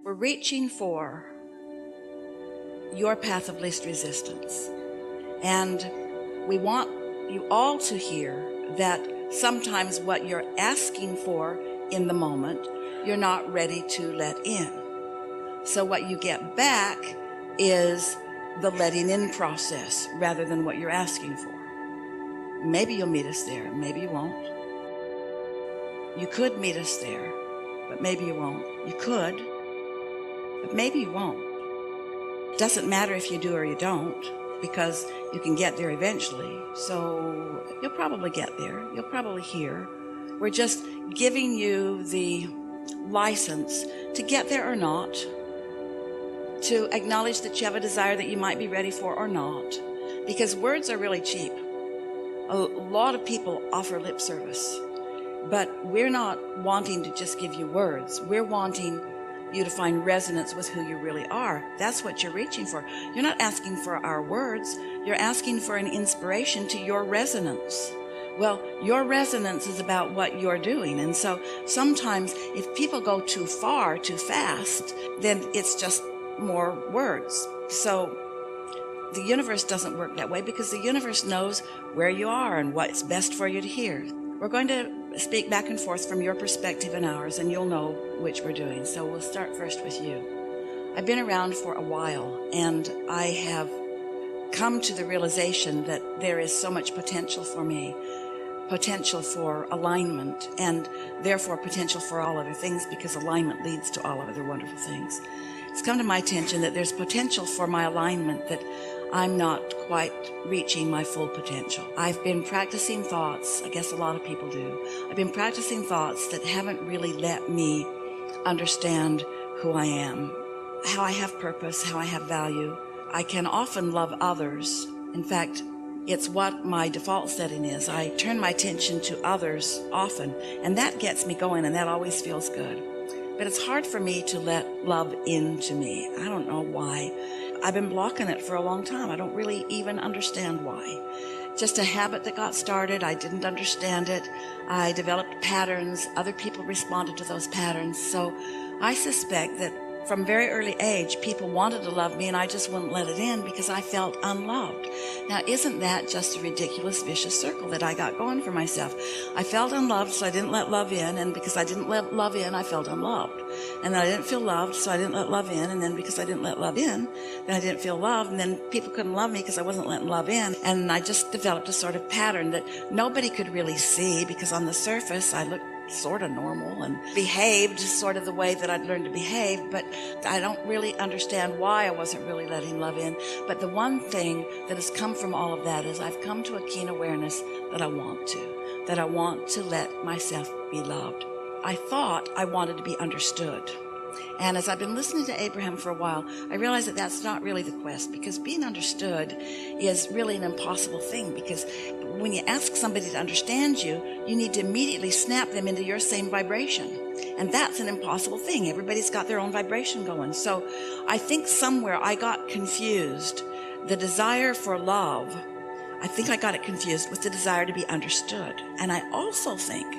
We're reaching for your path of least resistance. And we want you all to hear that sometimes what you're asking for in the moment, you're not ready to let in. So what you get back is the letting in process rather than what you're asking for. Maybe you'll meet us there, maybe you won't. You could meet us there, but maybe you won't. You could, but maybe you won't. Doesn't matter if you do or you don't, because you can get there eventually. So you'll probably get there. You'll probably hear. We're just giving you the license to get there or not, to acknowledge that you have a desire that you might be ready for or not, because words are really cheap. A lot of people offer lip service, but we're not wanting to just give you words. We're wanting you to find resonance with who you really are. That's what you're reaching for. You're not asking for our words. You're asking for an inspiration to your resonance. Well, your resonance is about what you're doing. And so sometimes if people go too far, too fast, then it's just more words. So the universe doesn't work that way, because the universe knows where you are and what's best for you to hear. We're going to speak back and forth from your perspective and ours, and you'll know which we're doing. So we'll start first with you. I've been around for a while, and I have come to the realization that there is so much potential for me, potential for alignment, and therefore potential for all other things, because alignment leads to all other wonderful things. It's come to my attention that there's potential for my alignment, that I'm not quite reaching my full potential. I've been practicing thoughts, I guess a lot of people do. I've been practicing thoughts that haven't really let me understand who I am, how I have purpose, how I have value. I can often love others. In fact, it's what my default setting is. I turn my attention to others often, and that gets me going, and that always feels good. But it's hard for me to let love into me. I don't know why. I've been blocking it for a long time. I don't really even understand why. Just a habit that got started. I didn't understand it. I developed patterns. Other people responded to those patterns. So I suspect that from very early age, people wanted to love me, and I just wouldn't let it in because I felt unloved. Now, isn't that just a ridiculous, vicious circle that I got going for myself? I felt unloved, so I didn't let love in, and because I didn't let love in, I felt unloved. And then I didn't feel loved, so I didn't let love in, and then because I didn't let love in, then I didn't feel loved, and then people couldn't love me because I wasn't letting love in. And I just developed a sort of pattern that nobody could really see, because on the surface, I looked sort of normal and behaved sort of the way that I'd learned to behave, but I don't really understand why I wasn't really letting love in. But the one thing that has come from all of that is I've come to a keen awareness that I want to let myself be loved. I thought I wanted to be understood. And as I've been listening to Abraham for a while, I realized that that's not really the quest, because being understood is really an impossible thing, because when you ask somebody to understand you, you need to immediately snap them into your same vibration. And that's an impossible thing. Everybody's got their own vibration going. So I think somewhere I got confused. The desire for love, I think I got it confused with the desire to be understood. And I also think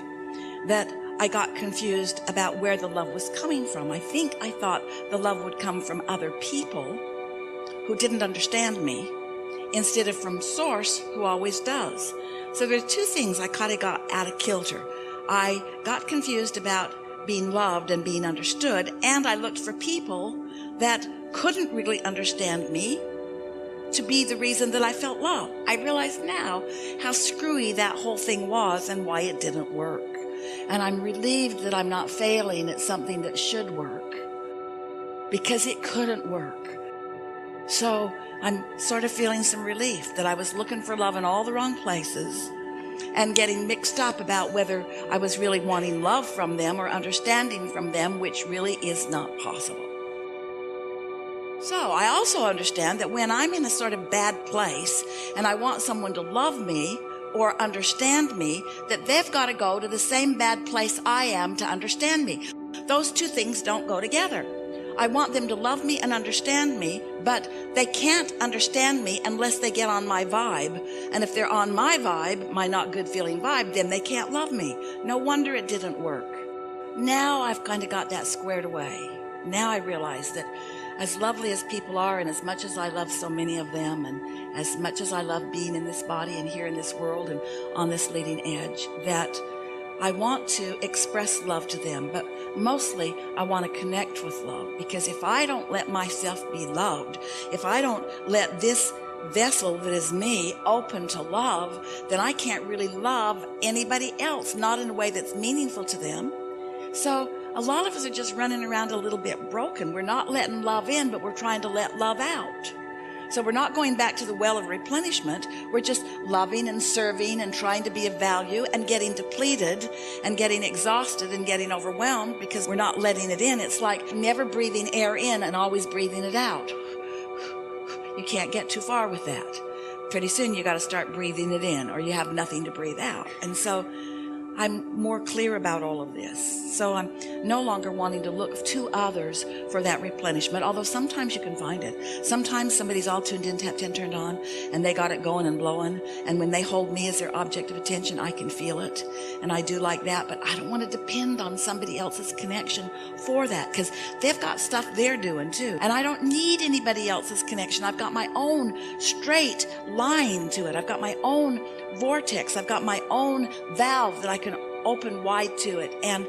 that I got confused about where the love was coming from. I think I thought the love would come from other people who didn't understand me, instead of from Source, who always does. So there's two things I kind of got out of kilter. I got confused about being loved and being understood, and I looked for people that couldn't really understand me to be the reason that I felt love. I realize now how screwy that whole thing was and why it didn't work. And I'm relieved that I'm not failing at something that should work, because it couldn't work. So I'm sort of feeling some relief that I was looking for love in all the wrong places and getting mixed up about whether I was really wanting love from them or understanding from them, which really is not possible. So I also understand that when I'm in a sort of bad place and I want someone to love me or understand me, that they've got to go to the same bad place I am to understand me. Those two things don't go together. I want them to love me and understand me, but they can't understand me unless they get on my vibe. And if they're on my vibe, my not good feeling vibe, then they can't love me. No wonder it didn't work. Now I've kind of got that squared away. now I realize that as lovely as people are, and as much as I love so many of them, and as much as I love being in this body and here in this world and on this leading edge, that I want to express love to them, but mostly I want to connect with love. Because if I don't let myself be loved, if I don't let this vessel that is me open to love, then I can't really love anybody else, not in a way that's meaningful to them. So a lot of us are just running around a little bit broken. We're not letting love in, but we're trying to let love out. So we're not going back to the well of replenishment. We're just loving and serving and trying to be of value and getting depleted and getting exhausted and getting overwhelmed because we're not letting it in. It's like never breathing air in and always breathing it out. You can't get too far with that. Pretty soon you got to start breathing it in, or you have nothing to breathe out. And so I'm more clear about all of this. So I'm no longer wanting to look to others for that replenishment, although sometimes you can find it. Sometimes somebody's all tuned in, tapped in, turned on, and they got it going and blowing. And when they hold me as their object of attention, I can feel it. And I do like that, but I don't want to depend on somebody else's connection for that, because they've got stuff they're doing too. And I don't need anybody else's connection. I've got my own straight line to it. I've got my own vortex. I've got my own valve that I can open wide to it. And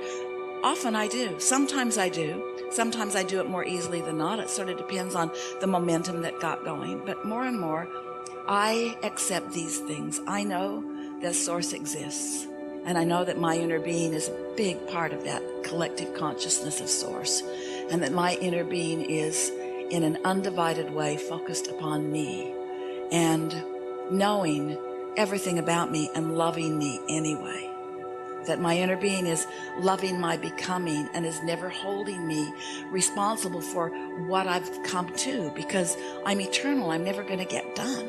often I do. Sometimes I do. Sometimes I do it more easily than not. It sort of depends on the momentum that got going. But more and more, I accept these things. I know that Source exists. And I know that my inner being is a big part of that collective consciousness of Source. And that my inner being is, in an undivided way, focused upon me. And knowing everything about me and loving me anyway. That my inner being is loving my becoming and is never holding me responsible for what I've come to, because I'm eternal. I'm never going to get done.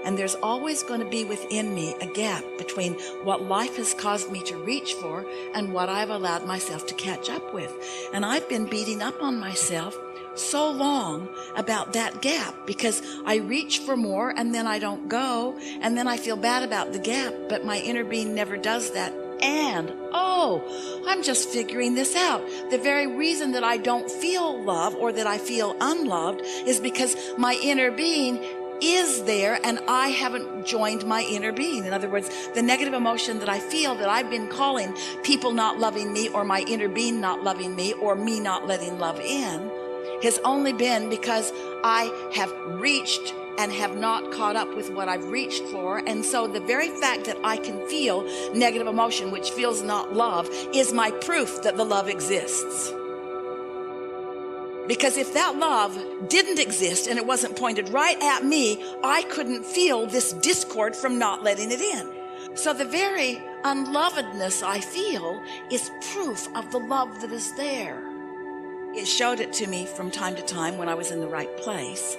And there's always going to be within me a gap between what life has caused me to reach for and what I've allowed myself to catch up with. And I've been beating up on myself so long about that gap, because I reach for more and then I don't go, and then I feel bad about the gap, but my inner being never does that. And, I'm just figuring this out. The very reason that I don't feel love, or that I feel unloved, is because my inner being is there and I haven't joined my inner being. In other words, the negative emotion that I feel, that I've been calling people not loving me, or my inner being not loving me, or me not letting love in, has only been because I have reached and have not caught up with what I've reached for. And so the very fact that I can feel negative emotion, which feels not love, is my proof that the love exists. Because if that love didn't exist and it wasn't pointed right at me, I couldn't feel this discord from not letting it in. So the very unlovedness I feel is proof of the love that is there. It showed it to me from time to time when I was in the right place.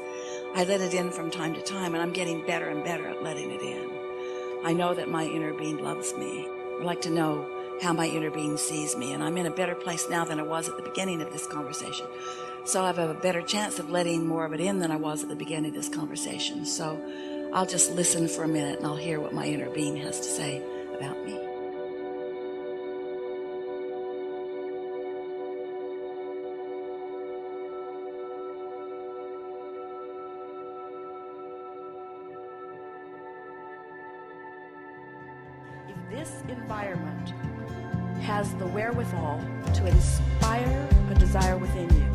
I let it in from time to time, and I'm getting better and better at letting it in. I know that my inner being loves me. I like to know how my inner being sees me, and I'm in a better place now than I was at the beginning of this conversation. So I have a better chance of letting more of it in than I was at the beginning of this conversation. So I'll just listen for a minute and I'll hear what my inner being has to say about me. If this environment has the wherewithal to inspire a desire within you,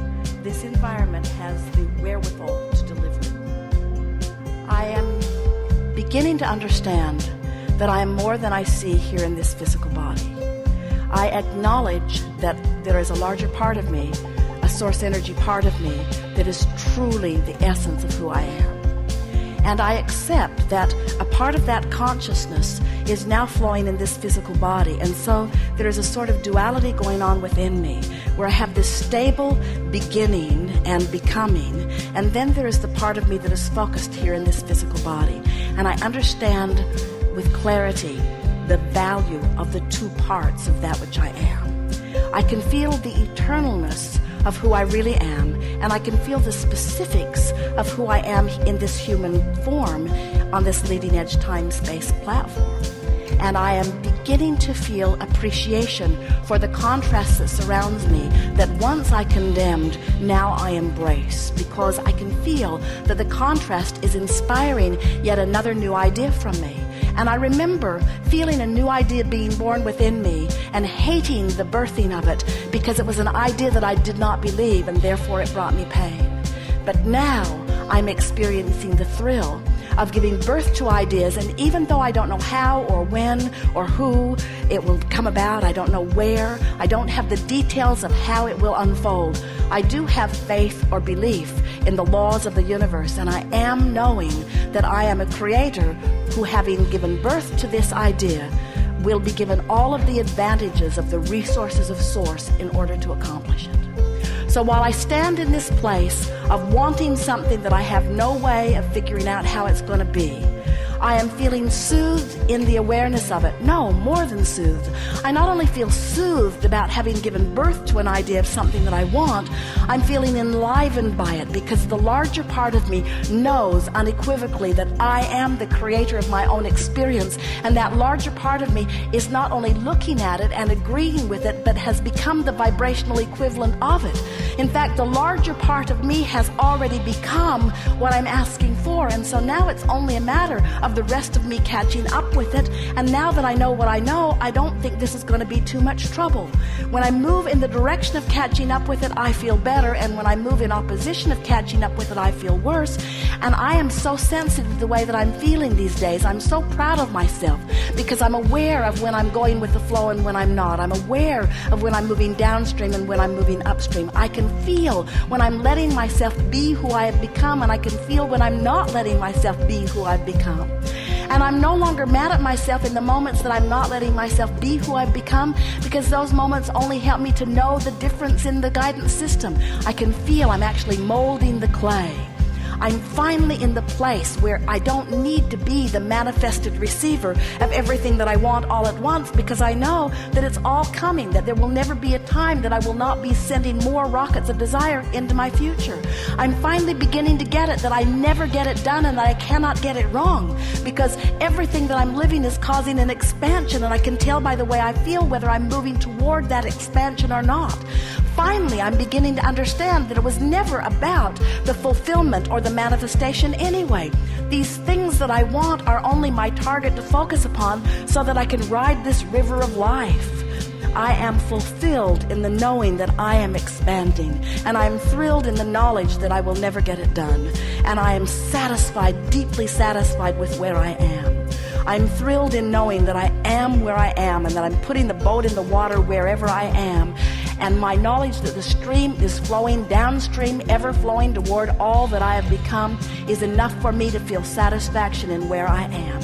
this environment has the wherewithal to deliver it. I am beginning to understand that I am more than I see here in this physical body. I acknowledge that there is a larger part of me, a source energy part of me, that is truly the essence of who I am. And I accept that a part of that consciousness is now flowing in this physical body. And so there is a sort of duality going on within me, where I have this stable beginning and becoming, and then there is the part of me that is focused here in this physical body. And I understand with clarity the value of the two parts of that which I am. I can feel the eternalness of who I really am, and I can feel the specifics of who I am in this human form on this leading edge time-space platform. and I am beginning to feel appreciation for the contrast that surrounds me, that once I condemned, now I embrace, because I can feel that the contrast is inspiring yet another new idea from me. And I remember feeling a new idea being born within me and hating the birthing of it because it was an idea that I did not believe, and therefore it brought me pain. But now I'm experiencing the thrill of giving birth to ideas, and even though I don't know how or when or who it will come about, I don't know where, I don't have the details of how it will unfold, I do have faith or belief in the laws of the universe, and I am knowing that I am a creator who, having given birth to this idea, will be given all of the advantages of the resources of Source in order to accomplish it. So while I stand in this place of wanting something that I have no way of figuring out how it's going to be, I am feeling soothed in the awareness of it. No, more than soothed. I not only feel soothed about having given birth to an idea of something that I want, I'm feeling enlivened by it, because the larger part of me knows unequivocally that I am the creator of my own experience, and that larger part of me is not only looking at it and agreeing with it, but has become the vibrational equivalent of it. In fact, the larger part of me has already become what I'm asking for, and so now it's only a matter of the rest of me catching up with it. And now that I know what I know, I don't think this is going to be too much trouble. When I move in the direction of catching up with it, I feel better, and when I move in opposition of catching up with it, I feel worse. And I am so sensitive to the way that I'm feeling these days. I'm so proud of myself because I'm aware of when I'm going with the flow and when I'm not. I'm aware of when I'm moving downstream and when I'm moving upstream. I can feel when I'm letting myself be who I have become, and I can feel when I'm not letting myself be who I've become. And I'm no longer mad at myself in the moments that I'm not letting myself be who I've become, because those moments only help me to know the difference in the guidance system. I can feel I'm actually molding the clay. I'm finally in the place where I don't need to be the manifested receiver of everything that I want all at once, because I know that it's all coming, that there will never be a time that I will not be sending more rockets of desire into my future. I'm finally beginning to get it, that I never get it done and that I cannot get it wrong, because everything that I'm living is causing an expansion, and I can tell by the way I feel whether I'm moving toward that expansion or not. Finally, I'm beginning to understand that it was never about the fulfillment or the manifestation anyway. These things that I want are only my target to focus upon so that I can ride this river of life. I am fulfilled in the knowing that I am expanding, and I am thrilled in the knowledge that I will never get it done, and I am satisfied, deeply satisfied with where I am. I'm thrilled in knowing that I am where I am, and that I'm putting the boat in the water wherever I am, and my knowledge that the stream is flowing downstream, ever flowing toward all that I have become, is enough for me to feel satisfaction in where I am.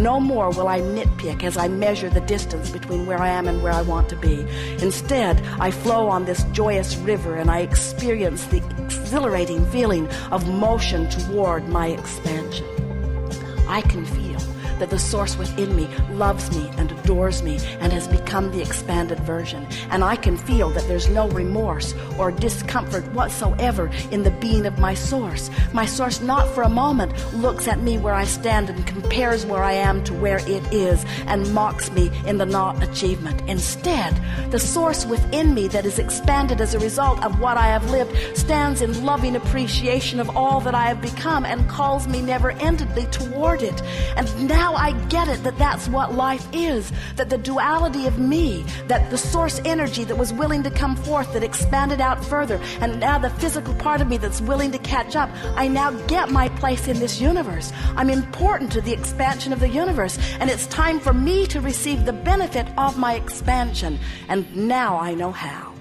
No more will I nitpick as I measure the distance between where I am and where I want to be. Instead, I flow on this joyous river, and I experience the exhilarating feeling of motion toward my expansion. I can feel that the source within me loves me and adores me and has become the expanded version. And I can feel that there's no remorse or discomfort whatsoever in the being of my source. My source not for a moment looks at me where I stand and compares where I am to where it is and mocks me in the not achievement. Instead, the source within me that is expanded as a result of what I have lived stands in loving appreciation of all that I have become and calls me never-endedly toward it. And now I get it, that that's what life is, that the duality of me, that the source energy that was willing to come forth, that expanded out further, and now the physical part of me that's willing to catch up, I now get my place in this universe. I'm important to the expansion of the universe, and it's time for me to receive the benefit of my expansion. And now I know how.